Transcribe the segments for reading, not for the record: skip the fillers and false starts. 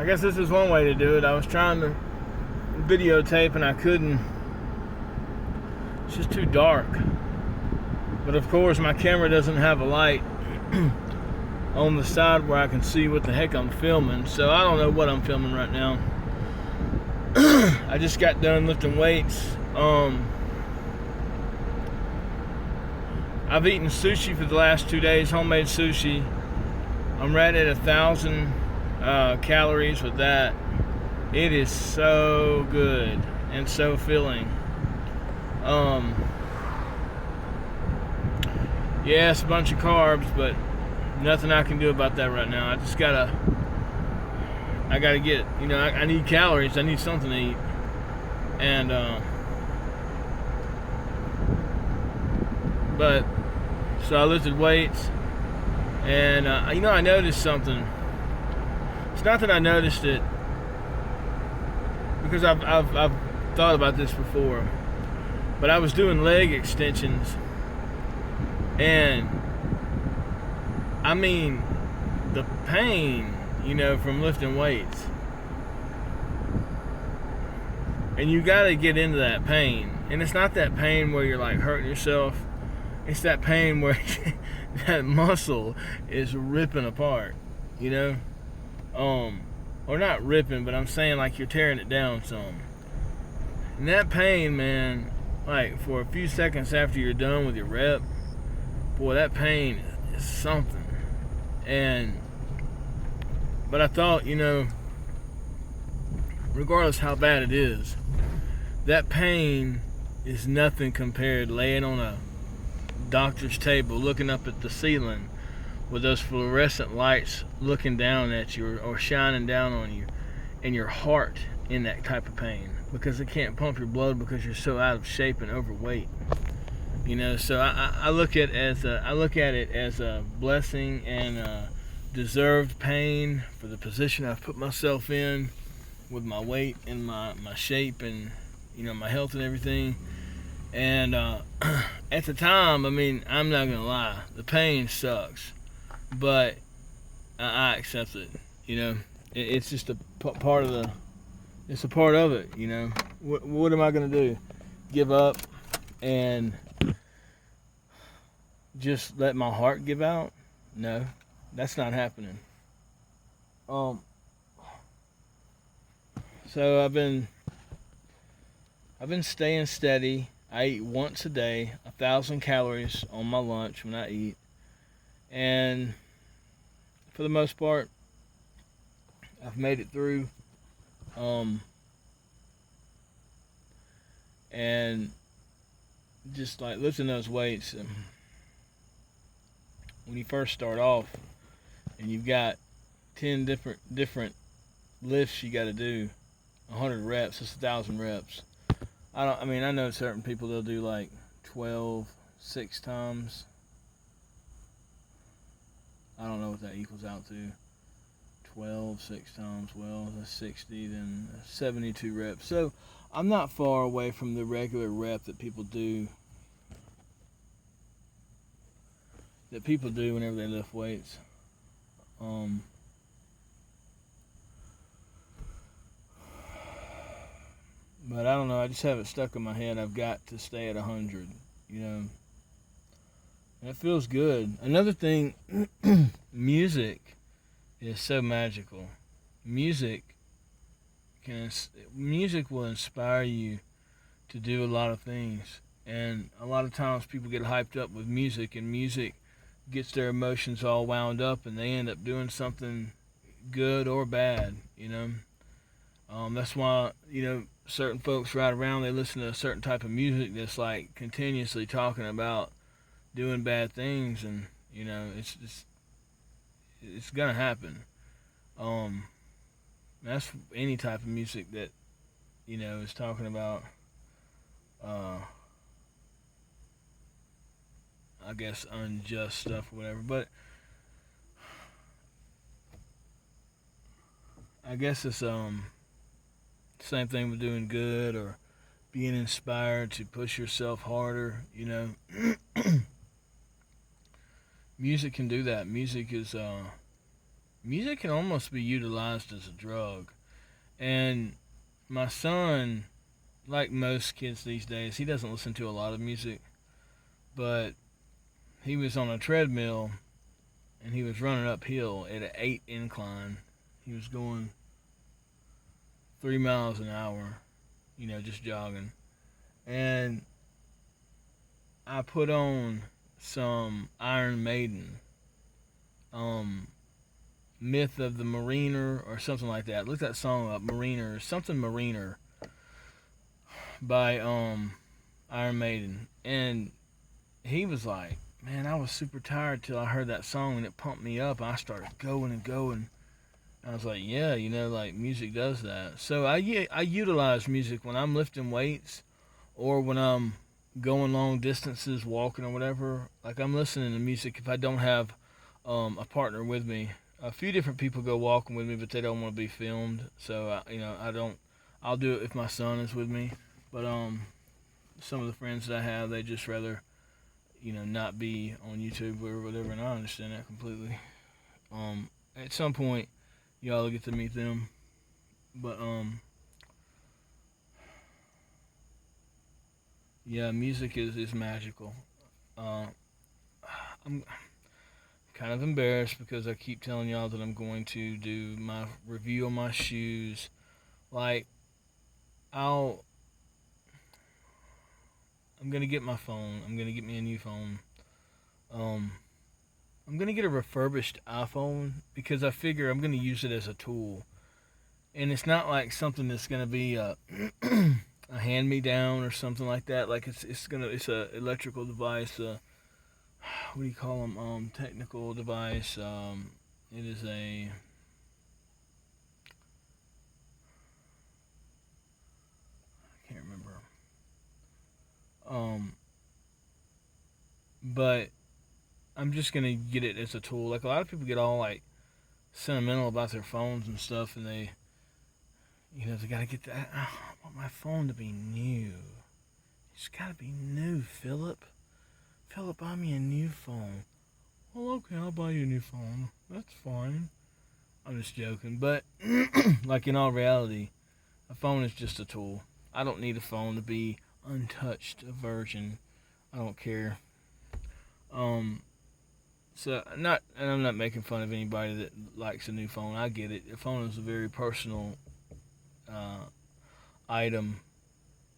I guess this is one way to do it. I was trying to videotape and I couldn't. It's just too dark. But of course my camera doesn't have a light on the side where I can see what the heck I'm filming, so I don't know what I'm filming right now. I just got done lifting weights. I've eaten sushi for the last 2 days, homemade sushi. I'm right at 1,000 calories with that. It is so good and so filling. Yeah, it's a bunch of carbs, but nothing I can do about that right now. I gotta get, I need calories. I need something to eat. And, so I lifted weights, and, I noticed something. It's not that I noticed it, because I've thought about this before, but I was doing leg extensions, and, I mean, the pain, from lifting weights. And you gotta get into that pain. And it's not that pain where you're like hurting yourself. It's that pain where that muscle is ripping apart, or not ripping, but I'm saying like you're tearing it down some. And that pain, man, like for a few seconds after you're done with your rep, boy, that pain is something. But I thought, regardless how bad it is, that pain is nothing compared to laying on a doctor's table looking up at the ceiling with those fluorescent lights looking down at you or shining down on you, and your heart in that type of pain because it can't pump your blood because you're so out of shape and overweight. So I look at it as a blessing and deserved pain for the position I've put myself in with my weight and my shape and my health and everything. And at the time, I'm not gonna lie, the pain sucks, but I accept it. It's just a part of it's a part of it. What am I gonna do? Give up and just let my heart give out? No, that's not happening. So I've been staying steady. I eat once a day, 1,000 calories on my lunch when I eat, and for the most part, I've made it through. And just like lifting those weights, when you first start off, and you've got 10 different lifts you got to do, 100 reps, that's 1,000 reps. I know certain people, they'll do like 12, 6 times. I don't know what that equals out to. 12, 6 times, well, that's 60, then 72 reps. So I'm not far away from the regular rep that people do whenever they lift weights. But I don't know, I just have it stuck in my head. I've got to stay at 100, And it feels good. Another thing, music is so magical. Music will inspire you to do a lot of things. And a lot of times people get hyped up with music, and music gets their emotions all wound up, and they end up doing something good or bad, That's why, certain folks ride around, they listen to a certain type of music that's like continuously talking about doing bad things, and it's gonna happen. That's any type of music that is talking about I guess unjust stuff or whatever, but I guess it's same thing with doing good or being inspired to push yourself harder, Music can do that. Music is music can almost be utilized as a drug. And my son, like most kids these days, he doesn't listen to a lot of music, but he was on a treadmill and he was running uphill at an 8 incline. He was going 3 miles an hour, just jogging. And I put on some Iron Maiden, um, Myth of the Mariner or something like that. Look that song up, Mariner, something Mariner by Iron Maiden. And he was like, man, I was super tired till I heard that song and it pumped me up. I started going and going. I was like, yeah, like music does that. So I utilize music when I'm lifting weights or when I'm going long distances, walking or whatever. Like I'm listening to music if I don't have a partner with me. A few different people go walking with me, but they don't want to be filmed. So I don't. I'll do it if my son is with me. But some of the friends that I have, they just rather not be on YouTube or whatever, and I understand that completely. At some point, y'all will get to meet them, but yeah, music is magical. I'm kind of embarrassed because I keep telling y'all that I'm going to do my review on my shoes. Like, I'll I'm gonna get my phone. I'm gonna get me a new phone. Um, I'm gonna get a refurbished iPhone because I figure I'm gonna use it as a tool, and it's not like something that's gonna be a hand me down or something like that. Like it's a electrical device. What do you call them? Technical device. It is a I can't remember. Um, but I'm just gonna get it as a tool. Like a lot of people get all like sentimental about their phones and stuff, and they gotta get that. Oh, I want my phone to be new. It's gotta be new, Philip. Philip, buy me a new phone. Well, okay, I'll buy you a new phone. That's fine. I'm just joking, but like in all reality, a phone is just a tool. I don't need a phone to be untouched, a virgin. I don't care. Um, and I'm not making fun of anybody that likes a new phone. I get it. A phone is a very personal uh, item,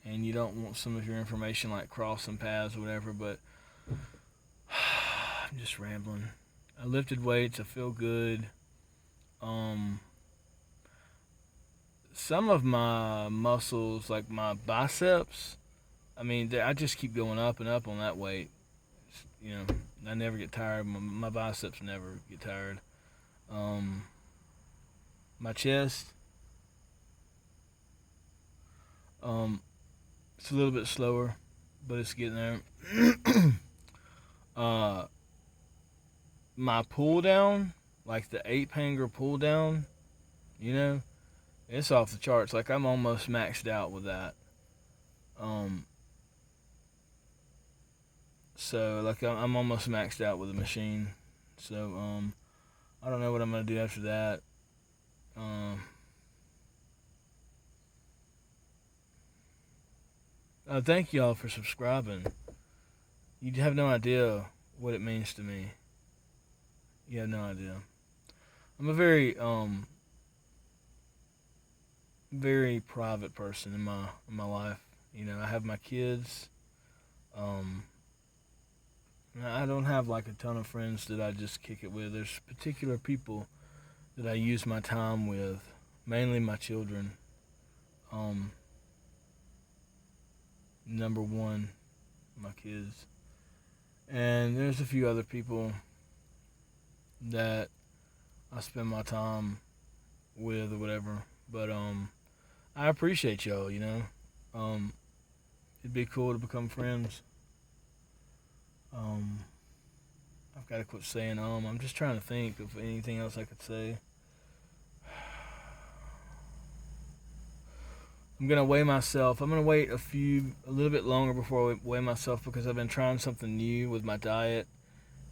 and you don't want some of your information like crossing paths or whatever. But I'm just rambling. I lifted weights. I feel good. Um, some of my muscles, like my biceps, I mean, I just keep going up and up on that weight. You know, I never get tired. My biceps never get tired. Um, my chest, it's a little bit slower, but it's getting there. uh, my pull down, like the 8 hanger pull down, it's off the charts. Like I'm almost maxed out with that. Um, so like I'm almost maxed out with the machine. So I don't know what I'm gonna do after that. Um, Thank y'all for subscribing. You have no idea what it means to me. You have no idea. I'm a very private person in my life. I have my kids. Um, I don't have like a ton of friends that I just kick it with. There's particular people that I use my time with, mainly my children. Um, Number one, my kids. And there's a few other people that I spend my time with or whatever. But I appreciate y'all. It'd be cool to become friends. Um, I've got to quit saying I'm just trying to think of anything else I could say. I'm gonna weigh myself. I'm gonna wait a little bit longer before I weigh myself because I've been trying something new with my diet,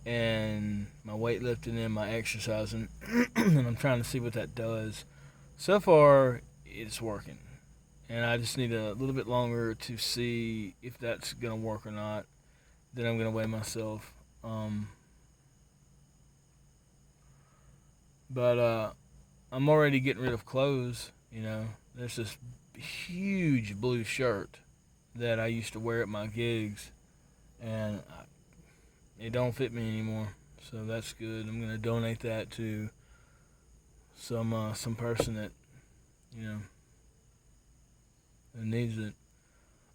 and my weightlifting and my exercising, and I'm trying to see what that does. So far, it's working, and I just need a little bit longer to see if that's gonna work or not. Then I'm gonna weigh myself. But I'm already getting rid of clothes. There's this huge blue shirt that I used to wear at my gigs, and it don't fit me anymore. So that's good. I'm gonna donate that to some person that you know that needs it.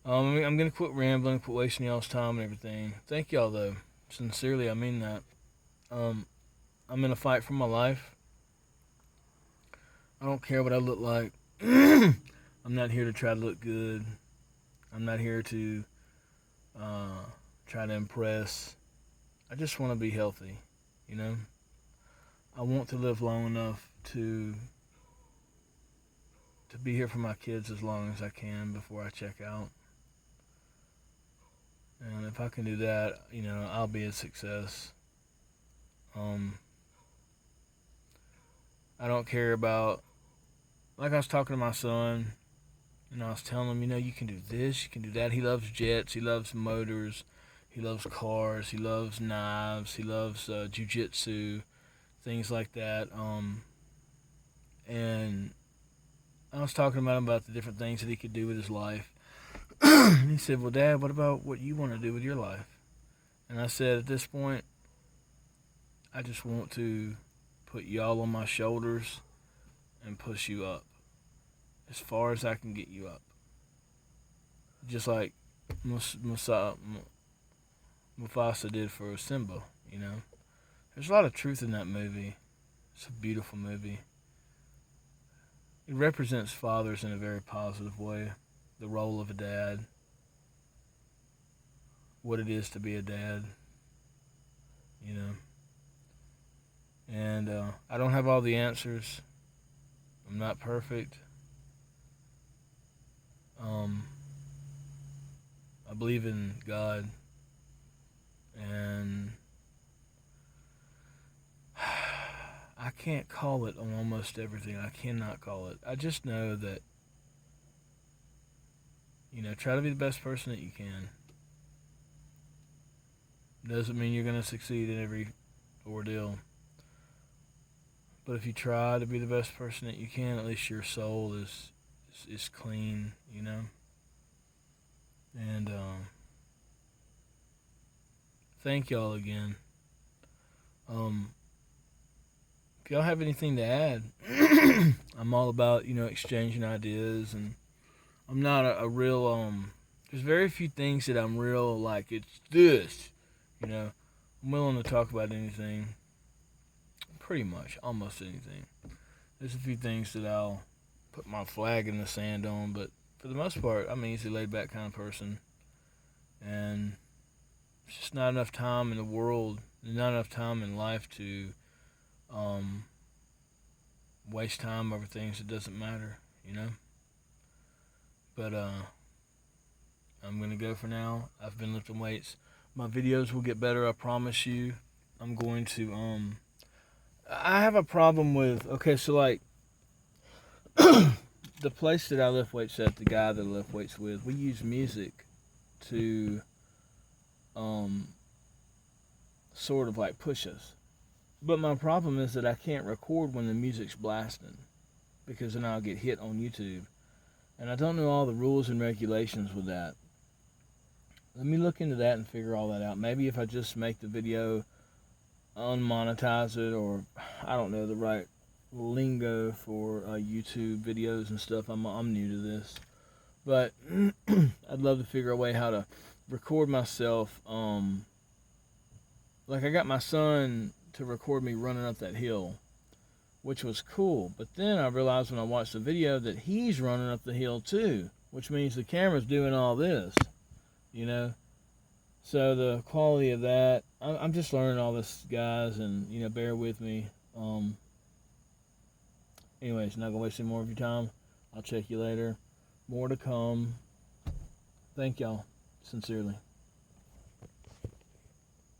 I'm gonna quit rambling, quit wasting y'all's time and everything. Thank y'all though. Sincerely, I mean that. I'm in a fight for my life. I don't care what I look like. I'm not here to try to look good. I'm not here to try to impress. I just want to be healthy, you know? I want to live long enough to be here for my kids as long as I can before I check out. And if I can do that, I'll be a success. I don't care about, like I was talking to my son, and I was telling him, you can do this, you can do that. He loves jets, he loves motors, he loves cars, he loves knives, he loves jiu-jitsu, things like that. And I was talking about him about the different things that he could do with his life. And he said, well, Dad, what about what you want to do with your life? And I said, at this point, I just want to put y'all on my shoulders and push you up as far as I can get you up. Just like Mufasa did for Simba, There's a lot of truth in that movie. It's a beautiful movie. It represents fathers in a very positive way. The role of a dad. What it is to be a dad. And I don't have all the answers. I'm not perfect. I believe in God. And I can't call it on almost everything. I cannot call it. I just know that, try to be the best person that you can. Doesn't mean you're going to succeed in every ordeal. But if you try to be the best person that you can, at least your soul is clean, And thank y'all again. If y'all have anything to add, I'm all about, exchanging ideas, and I'm not a real, there's very few things that I'm real, like, it's this, I'm willing to talk about anything, pretty much, almost anything. There's a few things that I'll put my flag in the sand on, but for the most part, I'm an easy, laid-back kind of person, and it's just not enough time in the world, not enough time in life to waste time over things that doesn't matter, But I'm gonna go for now. I've been lifting weights. My videos will get better, I promise you. I'm going to I have a problem with, okay, so like the place that I lift weights at, the guy that I lift weights with, we use music to sort of like push us. But my problem is that I can't record when the music's blasting, because then I'll get hit on YouTube. And I don't know all the rules and regulations with that. Let me look into that and figure all that out. Maybe if I just make the video, unmonetize it, or I don't know the right lingo for YouTube videos and stuff. I'm new to this. But I'd love to figure a way how to record myself. Like I got my son to record me running up that hill, which was cool. But then I realized when I watched the video that he's running up the hill too, which means the camera's doing all this, So the quality of that, I'm just learning all this, guys, and, bear with me. Anyways, not going to waste any more of your time. I'll check you later. More to come. Thank y'all, sincerely.